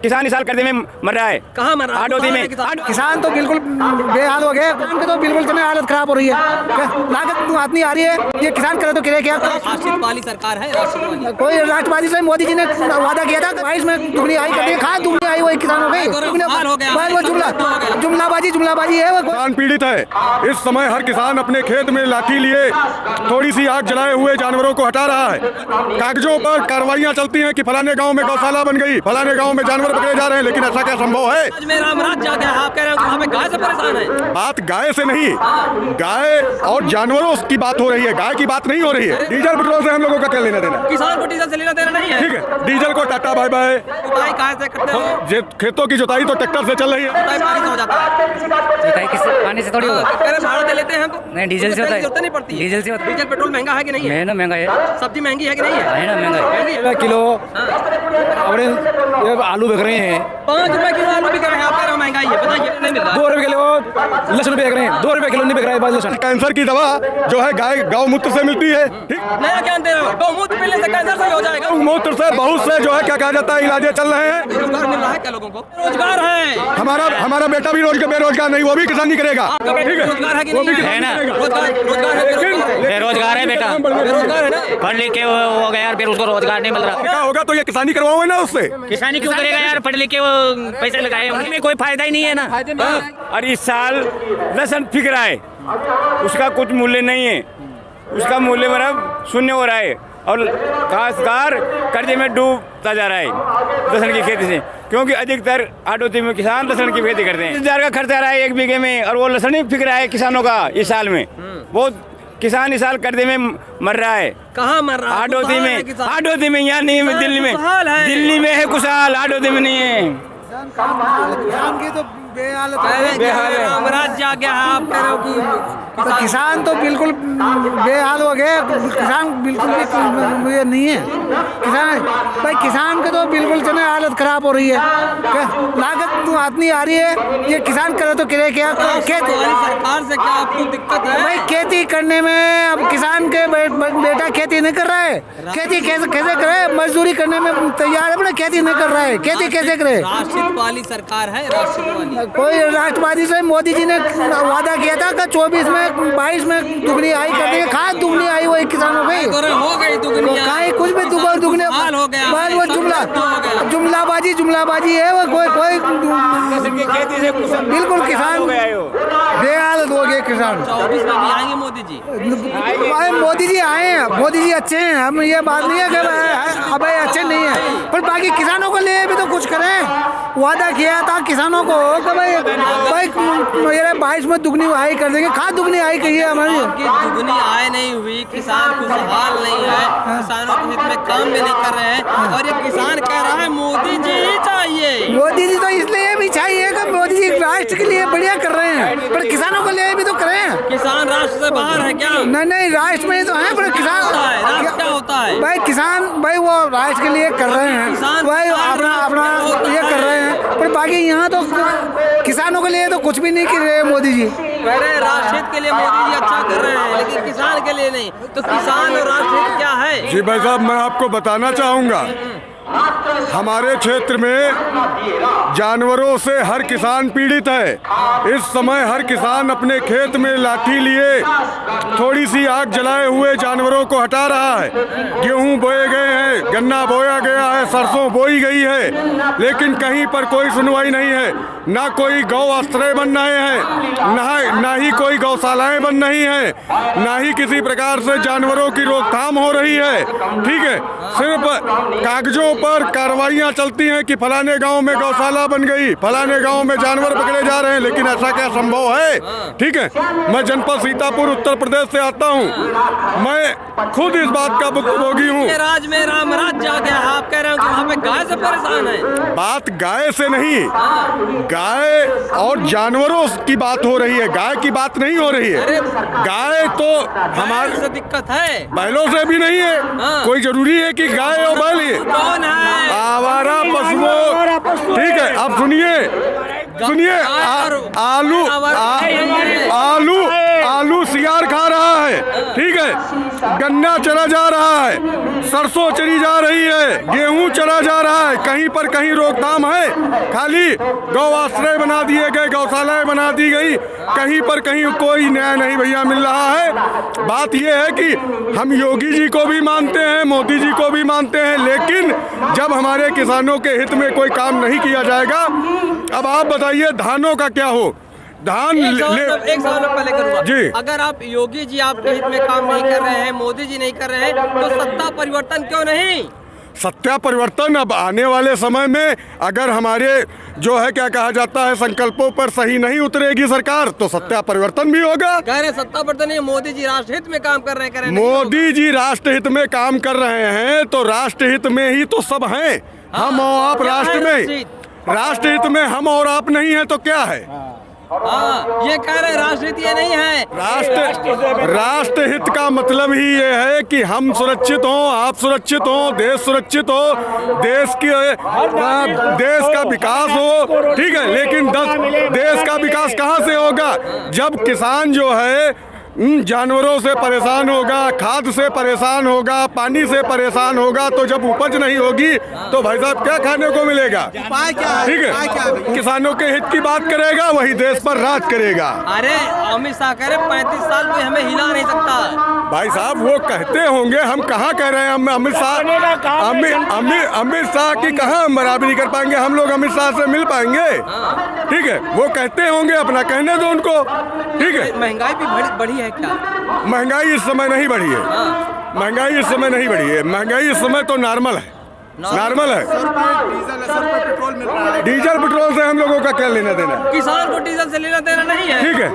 किसान इस साल कर्जे में मर रहा है। कहाँ मर रहा है? आडोदी में। किसान तो बिल्कुल बेहाल हो गए, किसान की तो बिल्कुल इतनी हालत खराब हो रही है, लागत आदमी आ रही है, ये किसान करे तो करे क्या? राष्ट्रवादी वाली सरकार है, राष्ट्रवादी। कोई राष्ट्रवादी से मोदी जी ने वादा किया था 22 में दुगनी आई कर दी, कहाँ दुगनी आई? वही किसानों की वो जुमलाबाजी है। वो किसान पीड़ित है। इस समय हर किसान अपने खेत में लाठी लिए थोड़ी सी आग जलाए हुए जानवरों को हटा रहा है। कागजों पर कार्रवाइयां चलती हैं कि फलाने गांव में गौशाला बन गई, फलाने गांव में जानवर पकड़े जा रहे हैं, लेकिन ऐसा क्या संभव है? आज में रामराज जाके आप कह रहे हो कि वहाँ पे गाय से परेशान है। बात गाय से नहीं, गाय और जानवरों की बात हो रही है, गाय की बात नहीं हो रही है। डीजल पेट्रोल से हम लोगों का क्या लेना देना? किसान को डीजल से लेना देना नहीं है। ठीक है, डीजल को टाटा बाय बाय। जुताई कहाँ से करते हो? खेतों की जुताई तो ट्रैक्टर से चल रही है। जुताई पानी से हो जाता है। जुताई किससे? पानी से थोड़ी होगा। कह रहे भाड़ा दे लेते हैं हमको। नहीं, डीजल से होता है। जरूरत नहीं पड़ती। डीजल से होता है। डीजल पेट्रोल महंगा है कि नहीं है? महंगा है। सब्जी महंगी है कि नहीं है? है ना, महंगा है। किलो अपने आलू बिक रहे हैं, 5 रुपए किलो आलू बिक रहे हैं। आप कह रहे हो महंगाई है, बताइए नहीं मिल रहा। 2 रुपए किलो लहसुन बिक रहे हैं, 2 रुपए किलो नहीं बिक रहा है लहसुन। कैंसर की दवा जो है गाय गौमूत्र से मिलती है। ठीक, नया ज्ञान दे रहे हो। गौमूत्र पीने से कैंसर सही हो जाएगा। गौमूत्र से बहुत से जो है क्या कहा जाता है इलाजे चल रहे हैं। रोजगार मिल रहा है क्या लोगों को? रोजगार है। हमारा बेटा भी बेरोजगार नहीं, वो भी किसानी करेगा। आपका बेटा रोजगार है कि नहीं है? ना, रोजगार है। बेरोजगार है बेटा, बेरोजगार है ना। पढ़ लिख के हो गया यार, फिर उसको रोजगार नहीं मिल रहा। क्या होगा तो ये किसानी करवाओगे ना उससे। किसानी क्यों करेगा यार? पढ़ लिख के वो पैसे लगाए, उनमें कोई फायदा ही नहीं है ना। और इस साल लहसुन बिक रहा है, उसका कुछ मूल्य नहीं है, उसका मूल्य मतलब शून्य हो रहा है और खासकर कर्जे में डूबता जा रहा है लहसुन की खेती से, क्योंकि अधिकतर आडोती में किसान लहसुन की खेती करते हैं। 10,000 का खर्चा आ रहा है 1 बीघे में, और वो लहसुन ही बिक रहा है किसानों का इस साल में। बहुत किसान इस साल कर्जे में मर रहा है। कहाँ मर रहा है? आडोती में यहाँ नहीं है, दिल्ली में। दिल्ली में है खुशहाल, आडोती में नहीं है। किसान की तो बेहालत रामराज जाके आप कह रहे हो कि किसान तो बिल्कुल बेहाल हो गए, किसान बिल्कुल भी ये नहीं है। किसान भाई, किसान के तो बिल्कुल इतनी हालत खराब हो रही है, लागत आदमी आ रही है, ये किसान करे तो करे क्या? खेती सरकार से क्या आपको दिक्कत है? भाई खेती करने में अब किसान के बेटा खेती नहीं कर रहा है, खेती कैसे करे? मजदूरी करने में तैयार है, खेती नहीं कर रहा है, खेती कैसे करे? राष्ट्रवादी वाली सरकार है, राष्ट्रवादी। कोई राष्ट्रवादी से मोदी जी ने वादा किया था कि 24 में 22 में दुगनी आई कर देंगे, कहाँ दुगनी आई? वही किसानों की हो गई दुगनी, कहीं कुछ भी दुगने हो गया। वो जुमलाबाजी है। वो कोई खेती से बिल्कुल किसान बेहालत हो गए किसान। 24 में भी आएंगे मोदी जी। मोदी जी आए हैं, मोदी जी अच्छे हैं, हम ये बात नहीं है कि अब अच्छे नहीं है, पर बाकी किसानों को लिए भी तो कुछ करें। वादा किया था किसानों को कि भाई मेरे 22 में दुगनी आई कर देंगे, कहाँ दुगनी आई कही है हमारी? दुगनी आय नहीं हुई, किसान खुशहाल नहीं है, किसानों के हित में काम भी नहीं कर रहे हैं, और ये किसान कह रहा है मोदी जी ही चाहिए। मोदी जी तो इसलिए भी चाहिए कि मोदी जी राष्ट्र के लिए बढ़िया कर रहे हैं, पर किसानों के लिए भी तो करें। किसान राष्ट्र से बाहर है क्या? नहीं, राष्ट्र में तो है, पर किसान राष्ट्र क्या होता है? भाई किसान भाई वो राष्ट्र के लिए कर रहे हैं, भाई अपना ये कर रहे हैं, पर बाकी यहाँ तो किसानों के लिए तो कुछ भी नहीं कर रहे मोदी जी। कह रहे राष्ट्र हित के लिए मोदी जी अच्छा कर रहे हैं, लेकिन किसान के लिए नहीं। तो किसान और राष्ट्र हित क्या है? जी भाई साहब, मैं आपको बताना चाहूँगा, हमारे क्षेत्र में जानवरों से हर किसान पीड़ित है। इस समय हर किसान अपने खेत में लाठी लिए थोड़ी सी आग जलाए हुए जानवरों को हटा रहा है। गेहूं बोए गए हैं, गन्ना बोया गया है, सरसों बोई गई है, लेकिन कहीं पर कोई सुनवाई नहीं है। ना कोई गौ आश्रय बन रहे हैं, ना ही कोई गौशालाएं बन रही हैं, ना ही किसी प्रकार से जानवरों की रोकथाम हो रही है। ठीक है, सिर्फ कागजों पर कार्रवाइयां चलती हैं कि फलाने गांव में गौशाला बन गई, फलाने गांव में जानवर पकड़े जा रहे हैं, लेकिन ऐसा क्या संभव है? ठीक है, मैं जनपद सीतापुर उत्तर प्रदेश से आता हूं, मैं खुद इस बात का भुक्तभोगी हूं। राज में रामराज जाके आप कह रहे हो कि वहाँ पे गाय से परेशान है। बात गाय से नहीं, गाय और जानवरों की बात हो रही है, गाय की बात नहीं हो रही है। गाय तो हमारे से दिक्कत है, बैलों से भी नहीं है। कोई जरूरी है कि गाय और बैल ही कौन है? आवारा पशुओं। ठीक है, अब सुनिए, आलू सियार खा रहा है, ठीक है, गन्ना चरा जा रहा है, सरसों चरी जा रही है, गेहूं चरा जा रहा है, कहीं पर कहीं रोकथाम है, खाली गौ आश्रय बना दिए गए, गौशालाएं बना दी गई, कहीं पर कहीं कोई न्याय नहीं भैया मिल रहा है। बात यह है कि हम योगी जी को भी मानते हैं, मोदी जी को भी मानते हैं, लेकिन जब हमारे किसानों के हित में कोई काम नहीं किया जाएगा, अब आप बताइए धानों का क्या हो। धान एक सवाल पहले करूंगा जी। अगर आप योगी जी आपके हित में काम नहीं कर रहे हैं, मोदी जी नहीं कर रहे हैं, तो सत्ता परिवर्तन क्यों नहीं? सत्ता परिवर्तन अब आने वाले समय में अगर हमारे जो है क्या कहा जाता है संकल्पों पर सही नहीं उतरेगी सरकार, तो सत्ता परिवर्तन भी होगा। कह रहे सत्ता परिवर्तन नहीं, मोदी जी राष्ट्रहित में काम कर रहे हैं, मोदी जी राष्ट्रहित में काम कर रहे हैं तो राष्ट्रहित में ही तो सब हैं। हम और आप राष्ट्र में, राष्ट्रहित में हम और आप नहीं है तो क्या है? ये कह रहे राष्ट्रहित ये नहीं है। राष्ट्रहित का मतलब ही ये है कि हम सुरक्षित हों, आप सुरक्षित हों, देश सुरक्षित हो, देश का विकास हो, ठीक है। लेकिन देश का विकास कहाँ से होगा जब किसान जो है जानवरों से परेशान होगा, खाद से परेशान होगा, पानी से परेशान होगा, तो जब उपज नहीं होगी तो भाई साहब क्या खाने को मिलेगा? ठीक है, किसानों के हित की बात करेगा वही देश पर राज करेगा। अरे अमित शाह कह रहे 35 साल कोई हमें हिला नहीं सकता। भाई साहब वो कहते होंगे, हम कहाँ कह रहे हैं? हम अमित शाह की कहाँ हम बराबरी कर पाएंगे? हम लोग अमित शाह से मिल पाएंगे? ठीक है, वो कहते होंगे, अपना कहने दो उनको, ठीक है। महंगाई भी बढ़ी है क्या? महंगाई इस समय नहीं बढ़ी है, महंगाई इस समय नहीं बढ़ी है, महंगाई इस समय तो नॉर्मल है, नॉर्मल है। डीजल पेट्रोल से हम लोगों का क्या लेना देना? किसान को डीजल से लेना देना नहीं है। ठीक है,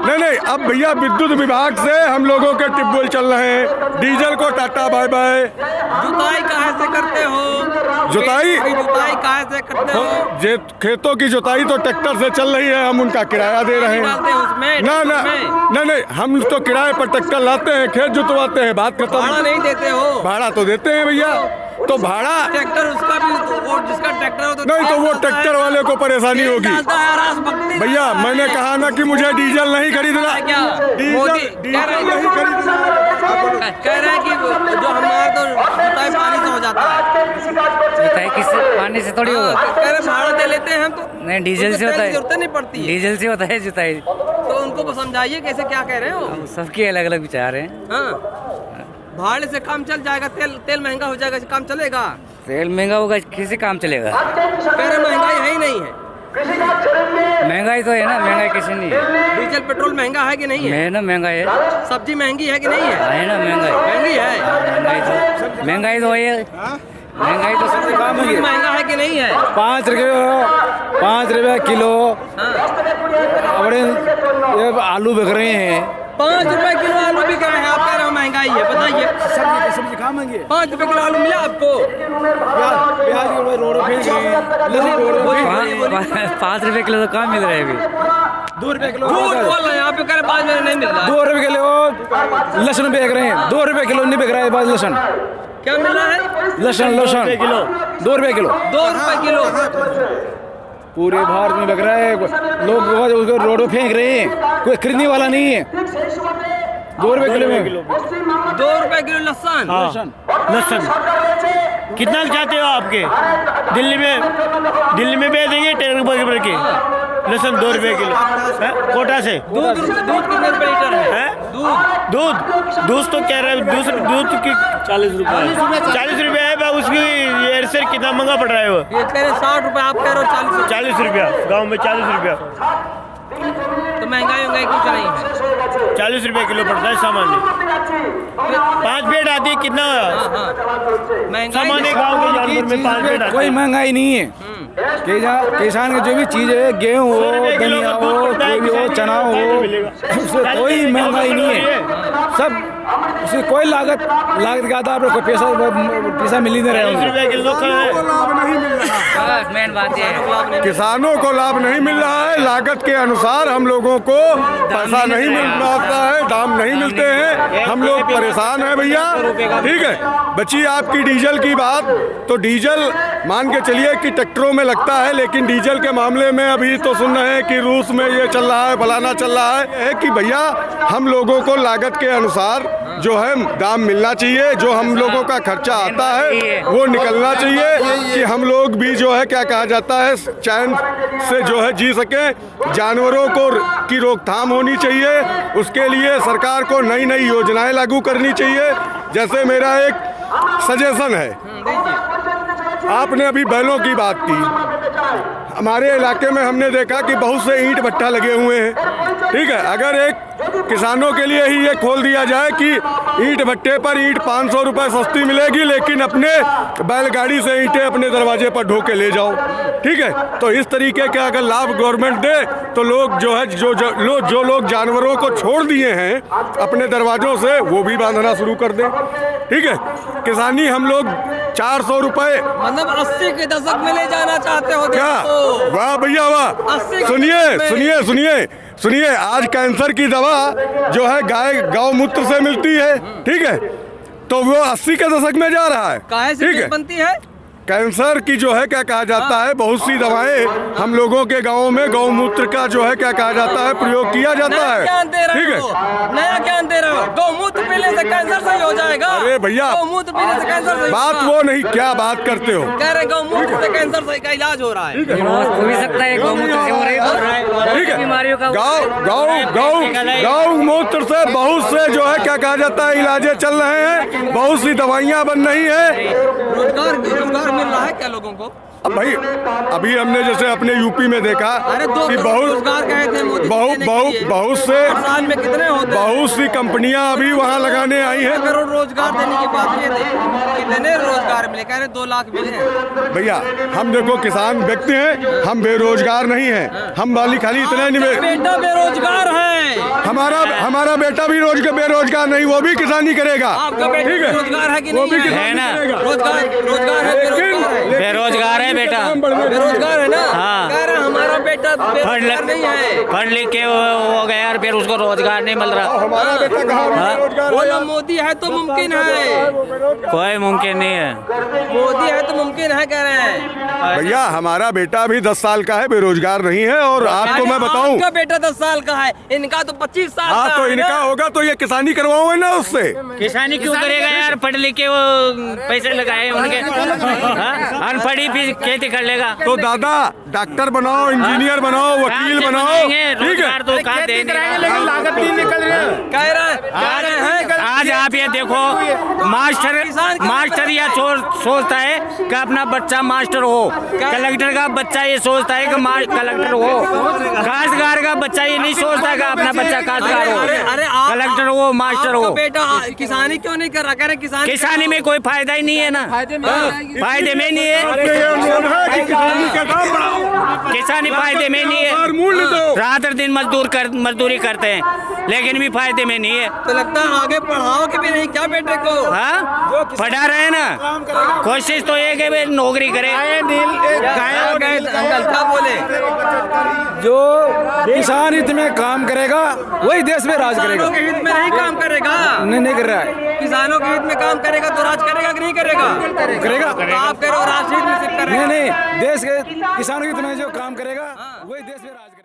नहीं, अब भैया विद्युत विभाग से हम लोगों के ट्यूबवेल चल रहे हैं, डीजल को टाटा बाय बाय। जुताई काहे से करते हो? जुताई काहे से करते हो? जे खेतों की जुताई तो ट्रैक्टर से चल रही है, हम उनका किराया दे रहे हैं। नहीं, हम तो किराए पर ट्रैक्टर लाते हैं, खेत जुतवाते हैं, बात खत्म। भाड़ा नहीं देते हो? भाड़ा तो देते हैं भैया, तो भाड़ा ट्रैक्टर उसका भी, जिसका ट्रैक्टर हो तो नहीं, तो वो ट्रैक्टर वाले को परेशानी होगी भैया। मैंने कहा ना कि मुझे डीजल नहीं खरीदना, डीजल नहीं खरीदना। कह रहे हैं कि जो हमारे तो जुताई पानी से हो जाता है। जुताई किससे? पानी से थोड़ी होगा। कह रहे भाड़ा दे लेते हैं हम तो। नहीं, डीजल से होता है, जरूरत नहीं पड़ती है, डीजल से होता है जुताई। तो उनको समझाइए कैसे, क्या कह रहे हो? सबके अलग अलग विचार हैं। भाड़े से काम चल जाएगा, तेल महंगा हो जाएगा, काम चलेगा? तेल महंगा होगा, किसी काम चलेगा? कह रहे महंगाई है ही नहीं है। महंगाई तो है ना, महंगाई किसी नहीं है। डीजल पेट्रोल महंगा है कि नहीं है? ना महंगा है। सब्जी महंगी है कि नहीं है? है ना, महंगाई महंगी है। महंगाई तो है, महंगाई तो सबसे कम है। महंगा है कि नहीं है? 5 रुपये किलो बड़े ये आलू बिक रहे हैं। 5 रुपए किलो आलू बिक रहे हैं, आप कह रहे हो महंगाई है? बताइए, सब्जी कहाँ महंगी है? 5 रुपए किलो आलू मिला आपको? प्याज रोड पे 5 रुपए किलो तो कहाँ मिल रहा है अभी? 2 रुपए किलो झूठ बोल रहे हैं आप, कह रहे 5 रुपए नहीं मिल रहा। 2 रुपए किलो लहसुन बेच रहे हैं, 2 रुपए किलो नहीं बिक रहा है बाज लहसुन। क्या मिल रहा है? लहसुन 2 रुपए किलो। 2 रुपए किलो पूरे भारत में बिक रहा है, लोग उसको रोड पे फेंक रहे हैं, कोई खरीदने वाला नहीं है। 2 रुपए किलो में 2 रुपए किलो लहसुन। लहसुन कितना चाहते हो आपके? दिल्ली में बेच देंगे 13 रुपए के लहसुन 2 रुपए किलो कोटा से। दूध कितने रुपए लीटर है? दूध तो कह रहे हैं दूध की 40 रुपए है। उसकी एयरसेल कितना महंगा पड़ रहा है? वो ये कह रहे 60 रुपए, आप कह रहे हो 40 रुपया। गाँव में 40 रुपया, तो महंगाई क्यों चल रही है? 40 रुपए किलो पड़ता है सामान्य। 5 पेड़ आती है, कितना सामान्य गाँव के जानवर में 5 पेड़ आती है। कोई महंगाई नहीं है। किसान की जो भी चीज है, गेहूँ हो, धनिया हो, कोई भी हो, चना हो, उससे कोई महंगाई नहीं है। सब उससे कोई लागत के आधार पर कोई पैसा मिल ही नहीं रहा बस मेन बात ये है, किसानों को लाभ नहीं मिल रहा है, लागत के अनुसार हम लोगों को पैसा नहीं मिल पाता है, दाम नहीं मिलते हैं, हम लोग परेशान हैं भैया। ठीक है, बची आपकी डीजल की बात, तो डीजल मान के चलिए कि ट्रैक्टरों में लगता है, लेकिन डीजल के मामले में अभी तो सुन रहे हैं कि रूस में ये चल रहा है, फलाना चल रहा है कि भैया हम लोगों को लागत के अनुसार जो है दाम मिलना चाहिए, जो हम लोगों का खर्चा आता है वो निकलना चाहिए कि हम लोग भी जो है क्या कहा जाता है चैन से जो है जी सके। जानवरों को की रोकथाम होनी चाहिए, उसके लिए सरकार को नई नई योजनाएं लागू करनी चाहिए। जैसे मेरा एक सजेशन है, आपने अभी बैलों की बात की, हमारे इलाके में हमने देखा कि बहुत से ईंट भट्टा लगे हुए हैं, ठीक है। अगर एक किसानों के लिए ही ये खोल दिया जाए कि ईंट भट्टे पर ईंट 500 रुपये सस्ती मिलेगी, लेकिन अपने बैलगाड़ी से ईंटें अपने दरवाजे पर ढो के ले जाओ, ठीक है। तो इस तरीके का अगर लाभ गवर्नमेंट दे तो लोग जो है जो लोग जानवरों को छोड़ दिए हैं अपने दरवाजों से वो भी बांधना शुरू कर दें, ठीक है। किसानी हम लोग 400 रुपये, मतलब 80 के दशक में ले जाना चाहते हो क्या? वाह भैया वाह। सुनिए, आज कैंसर की दवा जो है गौमूत्र से मिलती है, ठीक है। तो वो 80 के दशक में जा रहा है, काहे से ठीक है। बनती है? कैंसर की जो है क्या कहा जाता है, बहुत सी दवाएं हम लोगों के गांव में गौमूत्र का जो है क्या कहा जाता है प्रयोग किया जाता है, ठीक है। नया ज्ञान दे रहे हो, गौमूत्र पीने से कैंसर सही हो जाएगा। अरे भैया गौमूत्र पीने से कैंसर सही बात वो नहीं, क्या बात करते हो, कह रहे गौमूत्र से कैंसर सही का इलाज हो रहा है। हो भी सकता है, गौमूत्र से हो रहा है, ठीक है। बीमारियों का गौमूत्र से बहुत से जो है क्या कहा जाता है इलाजें चल रहे हैं, बहुत सी दवाइयाँ बन रही है। रोजगार मिल रहा है क्या लोगों को? अब भाई अभी हमने जैसे अपने यूपी में देखा कि बहुत से साल में कितने होते हैं? बहुत सी कंपनियां अभी वहां लगाने आई हैं। करोड़ रोजगार देने की बात ये थी, कितने रोजगार मिले? कह रहे 2 लाख मिले हैं। भैया हम देखो किसान व्यक्ति हैं, हम बेरोजगार नहीं हैं, हम वाली खाली इतना नहीं बेटा बेरोजगार है, हमारा बेटा भी बेरोजगार नहीं, वो भी किसानी करेगा। आपका बेटा बेरोजगार है कि वो नहीं भी है ना? रोजगार है, बेरोजगार है बेटा, बेरोजगार है ना। हाँ। कह रहे हमारा बेटा बेरोजगार नहीं है, पढ़ लिख के हो गया और फिर उसको रोजगार नहीं मिल रहा। हमारा बेटा कहाँ बेरोजगार वो है? ना मोदी है तो मुमकिन है, कोई मुमकिन नहीं है। मोदी है तो मुमकिन है कह रहे हैं। भैया हमारा बेटा भी 10 साल का है, बेरोजगार नहीं है। और आपको मैं बताऊं, आपका बेटा 10 साल का है, इनका तो 25 साल हाँ का तो है इनका ना। होगा तो ये किसानी करवाओगे ना उससे। किसानी क्यों करेगा यार, पढ़ लिख के वो पैसे लगाए उनके, अनपढ़ी भी खेती कर लेगा। तो दादा डॉक्टर बनाओ, इंजीनियर बनाओ, वकील बनाओ, ठीक है। तो कहाँ देंगे, लेकिन लागत नहीं निकल रही है। कह रहे हैं आज आप ये देखो, मास्टर या सोचता है कि अपना बच्चा मास्टर हो, कलेक्टर का बच्चा ये सोचता है कि कलेक्टर हो, काश्तकार का बच्चा ये नहीं सोचता कि अपना बच्चा काश्तकार हो, कलेक्टर हो, मास्टर हो। बेटा किसानी क्यों नहीं कर रहा? कह रहे किसानी में कोई फायदा ही नहीं है ना, फायदे में नहीं है, किसानी फायदे में नहीं है। रात दिन मजदूरी करते हैं लेकिन भी फायदे में नहीं है। तो लगता है आगे पढ़ाओ कि भी नहीं क्या बेटे को? हाँ पढ़ा रहे ना, कोशिश तो ये कि नौकरी करे। अंकल क्या बोले? जो किसान हित में काम करेगा वही देश में राज करेगा। किसानों के हित में नहीं काम करेगा, नहीं कर रहा है। किसानों के हित में काम करेगा तो राज करेगा कि नहीं करेगा? करेगा। तो आप कह रहे हो राज हित में सिर्फ करेगा। नहीं, देश के किसानों के हित में जो काम करेगा वही देश में राज करेगा।